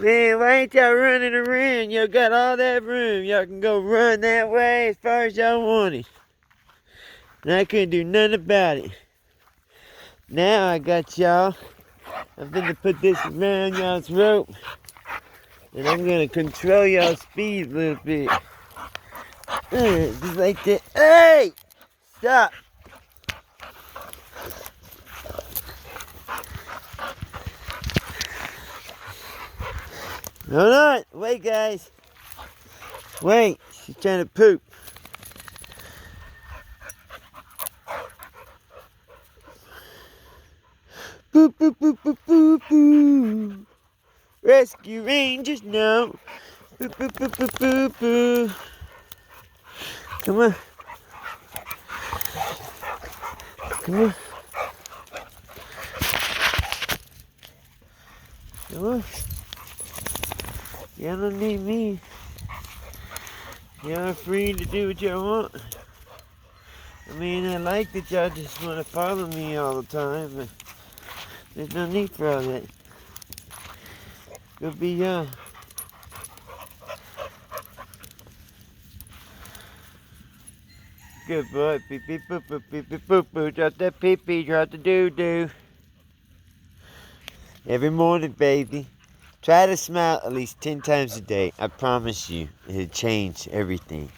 Man, why ain't y'all running around? Y'all got all that room. Y'all can go run that way as far as y'all want it. And I couldn't do nothing about it. Now I got y'all. I'm gonna put this around y'all's rope. And I'm gonna control y'all's speed a little bit. Just like that. Hey! Stop! Hold on! Wait, guys! Wait! She's trying to poop. Boo, boo, boo, boo, boo, boo. Rescue Rangers, no. Boo, boo, boo, boo, boo, boo. Come on. Come on. Come on. Y'all don't need me. Y'all are free to do what y'all want. I mean, I like that y'all just want to follow me all the time, but there's no need for all that. Go be y'all. Good boy. Beep, beep, boop, boop, beep, beep, boop, boop. Drop that pee-pee, drop the doo-doo. Every morning, baby. Try to smile at least 10 times a day. I promise you, it'll change everything.